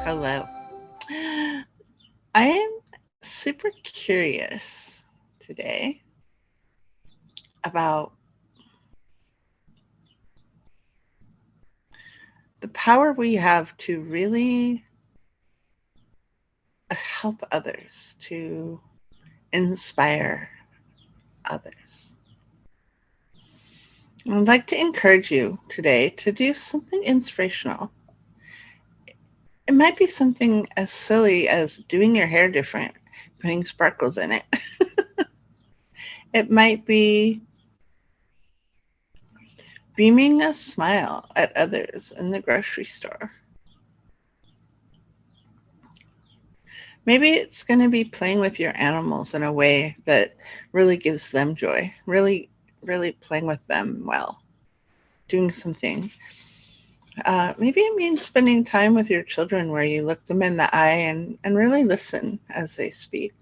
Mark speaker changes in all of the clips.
Speaker 1: Hello. I am super curious today about the power we have to really help others, to inspire others. I'd like to encourage you today to do something inspirational. It might be something as silly as doing your hair different, putting sparkles in it. It might be beaming a smile at others in the grocery store. Maybe it's going to be playing with your animals in a way that really gives them joy, really playing with them well, doing something. Maybe it means spending time with your children where you look them in the eye and really listen as they speak.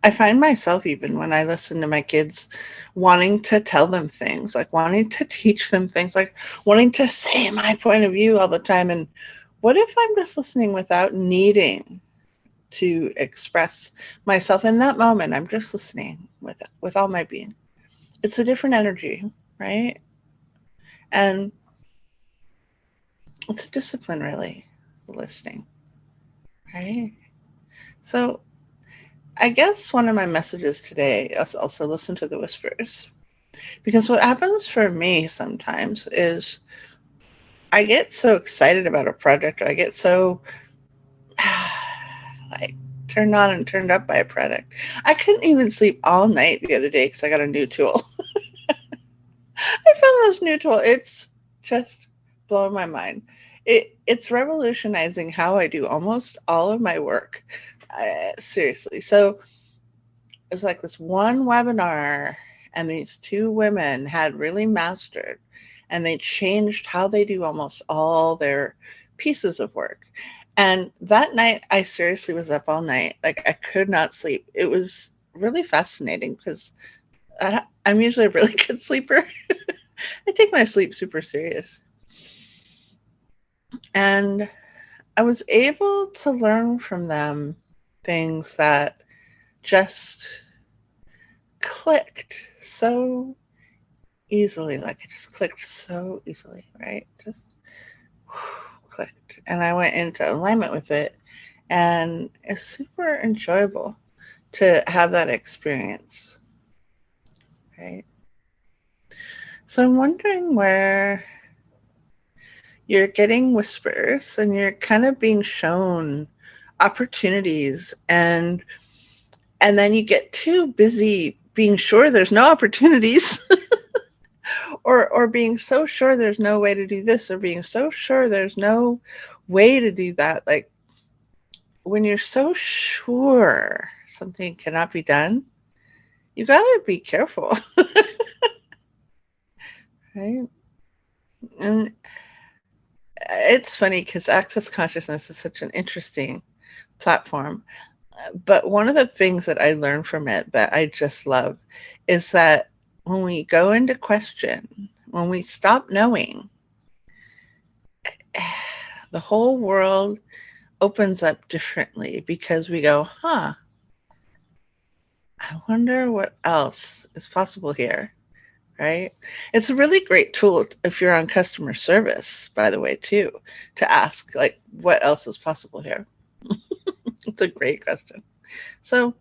Speaker 1: I find myself, even when I listen to my kids, wanting to tell them things, like wanting to teach them things, like wanting to say my point of view all the time. And what if I'm just listening without needing to express myself in that moment? I'm just listening with all my being. It's a different energy, right? And it's a discipline, really, listening, right? So I guess one of my messages today is also listen to the whispers. Because what happens for me sometimes is I get so excited about a project, or I get so like turned on and turned up by a product. I couldn't even sleep all night the other day because I got a new tool. I found this new tool. It's just blowing my mind. It's revolutionizing how I do almost all of my work. Seriously. So it's like this one webinar, and these two women had really mastered, and they changed how they do almost all their pieces of work. And that night, I seriously was up all night. Like, I could not sleep. It was really fascinating because I'm usually a really good sleeper. I take my sleep super serious. And I was able to learn from them things that just clicked so easily. Like, it just clicked so easily, right? Just clicked. And I went into alignment with it. And it's super enjoyable to have that experience, right? So I'm wondering where you're getting whispers and you're kind of being shown opportunities, and then you get too busy being sure there's no opportunities or being so sure there's no way to do this, or being so sure there's no way to do that. Like, when you're so sure something cannot be done, you got to be careful, right? And it's funny because Access Consciousness is such an interesting platform. But one of the things that I learned from it that I just love is that when we go into question, when we stop knowing, the whole world opens up differently, because we go, I wonder what else is possible here, right? It's a really great tool if you're on customer service, by the way, too, to ask, like, what else is possible here? It's a great question. So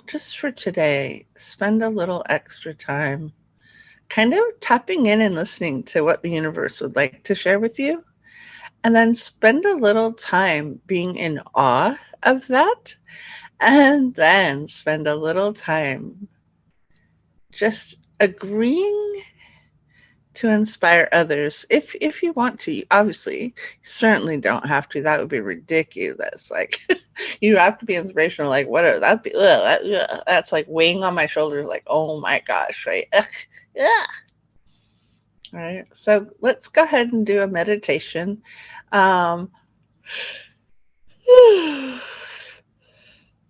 Speaker 1: just for today, spend a little extra time kind of tapping in and listening to what the universe would like to share with you. And then spend a little time being in awe of that. And then spend a little time just agreeing to inspire others, if you want to. Obviously, you certainly don't have to. That would be ridiculous. Like, you have to be inspirational. Like, what that'd be, that's like weighing on my shoulders, like, oh my gosh, right? Yeah. All right, so let's go ahead and do a meditation. um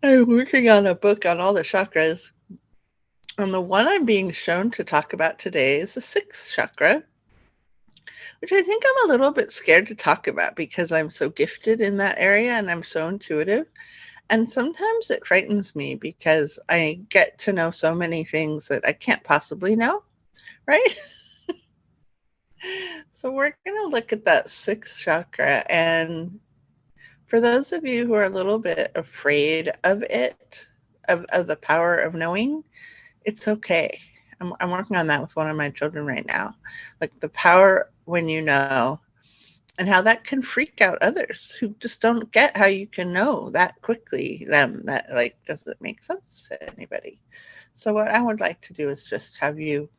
Speaker 1: I'm working on a book on all the chakras, and the one I'm being shown to talk about today is the sixth chakra. which I think I'm a little bit scared to talk about because I'm so gifted in that area and I'm so intuitive. And sometimes it frightens me because I get to know so many things that I can't possibly know, right? So we're going to look at that sixth chakra. And for those of you who are a little bit afraid of it, of the power of knowing, it's okay. I'm working on that with one of my children right now. Like the power when you know, and how that can freak out others who just don't get how you can know that quickly them that like doesn't make sense to anybody. So what I would like to do is just have you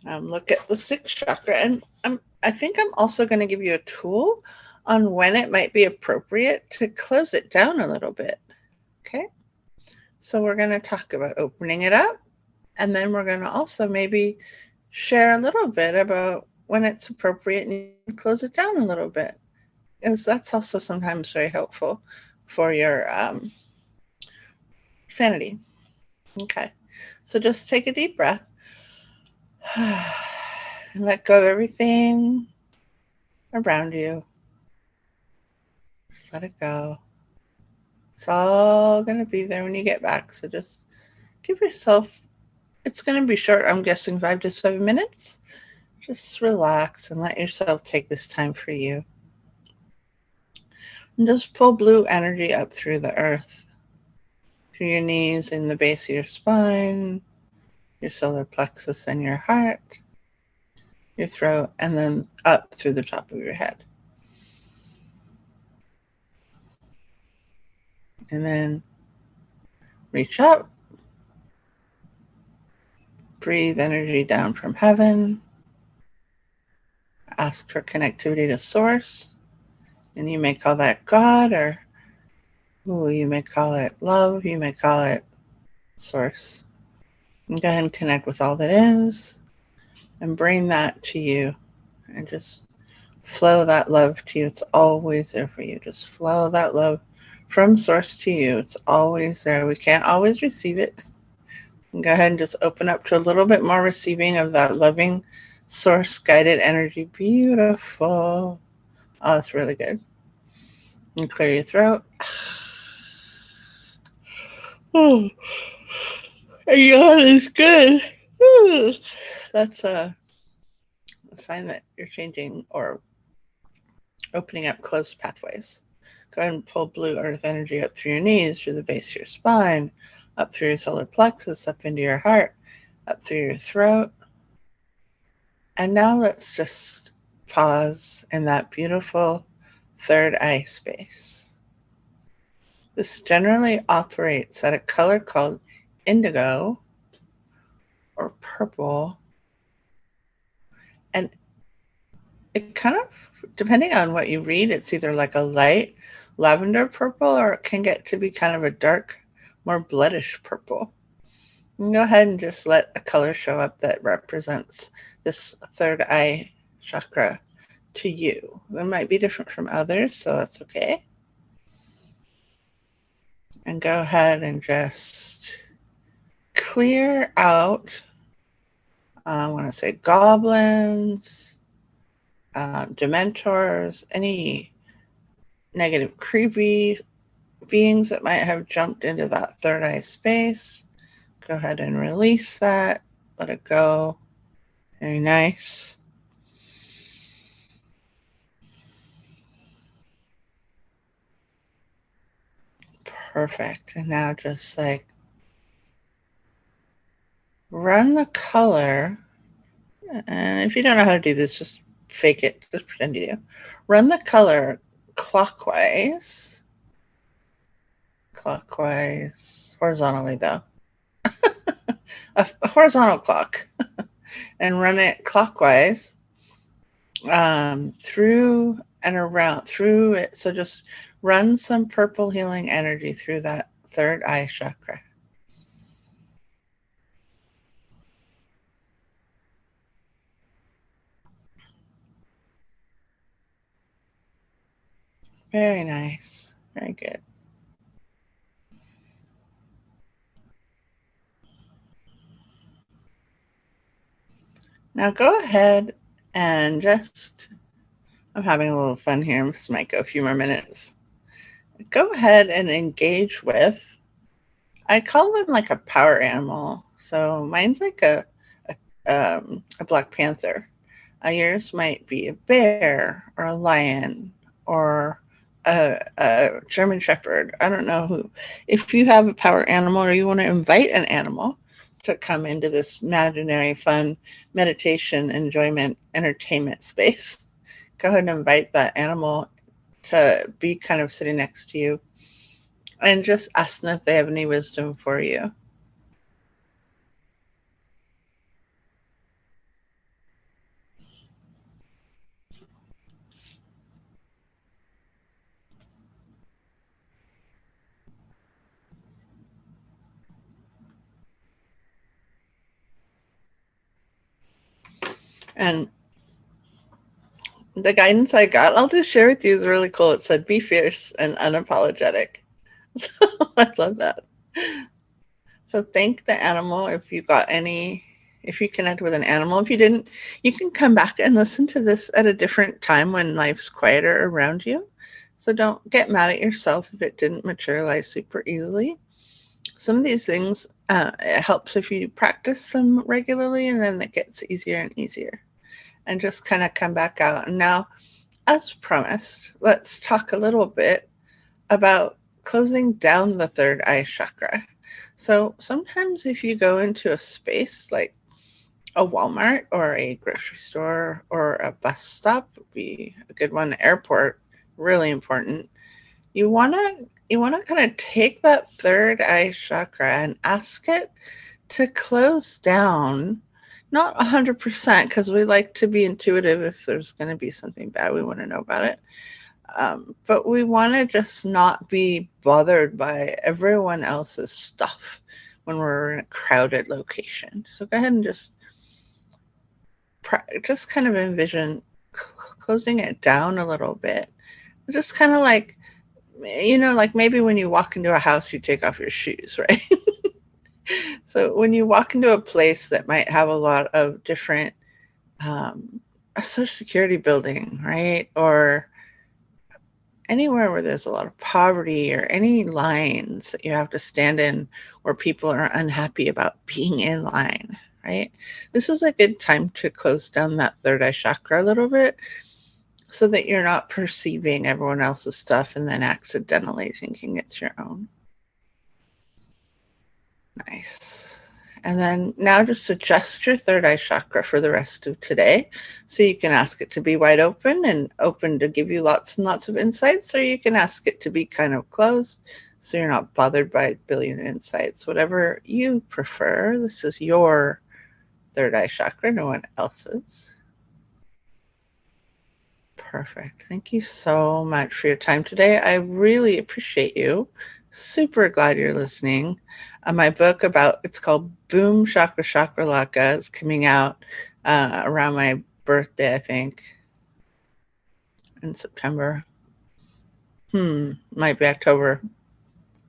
Speaker 1: look at the sixth chakra, and I think I'm also going to give you a tool on when it might be appropriate to close it down a little bit. Okay, so we're going to talk about opening it up, and then we're going to also maybe share a little bit about when it's appropriate and you close it down a little bit, because that's also sometimes very helpful for your sanity. Okay, so just take a deep breath and let go of everything around you. Just let it go. It's all going to be there when you get back. So just give yourself, it's going to be short, I'm guessing 5 to 7 minutes. Just relax and let yourself take this time for you. And just pull blue energy up through the earth, through your knees and the base of your spine, your solar plexus and your heart, your throat, and then up through the top of your head. And then reach up, breathe energy down from heaven, ask for connectivity to source, and you may call that God, or you may call it love, you may call it source. And go ahead and connect with all that is and bring that to you and just flow that love to you. It's always there for you. Just flow that love from source to you. It's always there. We can't always receive it. And go ahead and just open up to a little bit more receiving of that loving source guided energy. Beautiful. Oh, that's really good. And clear your throat. Oh, a yawn is good. That's a sign that you're changing or opening up closed pathways. Go ahead and pull blue earth energy up through your knees, through the base of your spine, up through your solar plexus, up into your heart, up through your throat. And now let's just pause in that beautiful third eye space. This generally operates at a color called indigo or purple. And it kind of, depending on what you read, it's either like a light lavender purple or it can get to be kind of a dark, more bloodish purple. You can go ahead and just let a color show up that represents this third eye chakra to you. It might be different from others, so that's okay. And go ahead and just clear out, I want to say goblins, dementors, any negative creepy beings that might have jumped into that third eye space. Go ahead and release that. Let it go. Very nice. Perfect. And now just like run the color. And if you don't know how to do this, just fake it. Just pretend you do. Run the color clockwise. Clockwise. Horizontally, though. A horizontal clock. And run it clockwise through and around, through it. So just run some purple healing energy through that third eye chakra. Very nice. Very good. Now go ahead And just, I'm having a little fun here. This might go a few more minutes. Go ahead and engage with, I call them like a power animal. So mine's like a black panther. Yours might be a bear or a lion or a German shepherd. I don't know who. If you have a power animal or you want to invite an animal to come into this imaginary, fun meditation, enjoyment, entertainment space, go ahead and invite that animal to be kind of sitting next to you and just ask them if they have any wisdom for you. And the guidance I got, I'll just share with you, is really cool. It said, be fierce and unapologetic. So I love that. So thank the animal if you got any, if you connect with an animal. If you didn't, you can come back and listen to this at a different time when life's quieter around you. So don't get mad at yourself if it didn't materialize super easily. Some of these things, it helps if you practice them regularly, and then it gets easier and easier. And just kind of come back out. And now, as promised, let's talk a little bit about closing down the third eye chakra. So sometimes if you go into a space like a Walmart or a grocery store or a bus stop would be a good one, airport, really important. You want to kind of take that third eye chakra and ask it to close down, not 100%, because we like to be intuitive. If there's going to be something bad, we want to know about it. But we want to just not be bothered by everyone else's stuff when we're in a crowded location. So go ahead and just kind of envision closing it down a little bit. Just kind of like, like maybe when you walk into a house, you take off your shoes, right? So when you walk into a place that might have a lot of different, a social security building, right? Or anywhere where there's a lot of poverty, or any lines that you have to stand in where people are unhappy about being in line, right? This is a good time to close down that third eye chakra a little bit so that you're not perceiving everyone else's stuff and then accidentally thinking it's your own. Nice. And then now just adjust your third eye chakra for the rest of today. So you can ask it to be wide open and open to give you lots and lots of insights, or you can ask it to be kind of closed so you're not bothered by a billion insights. Whatever you prefer. This is your third eye chakra, no one else's. Perfect. Thank you so much for your time today. I really appreciate you. Super glad you're listening. My book it's called Boom Chakra Chakra Laka, is coming out around my birthday, I think, in September. Might be October.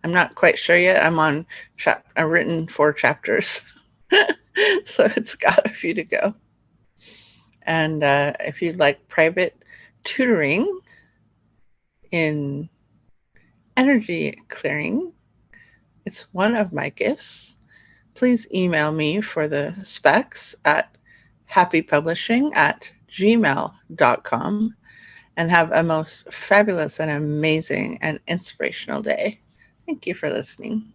Speaker 1: I'm not quite sure yet. I've written 4 chapters, so it's got a few to go. And if you'd like private tutoring in energy clearing, it's one of my gifts. Please email me for the specs at happypublishing@gmail.com, and have a most fabulous and amazing and inspirational day. Thank you for listening.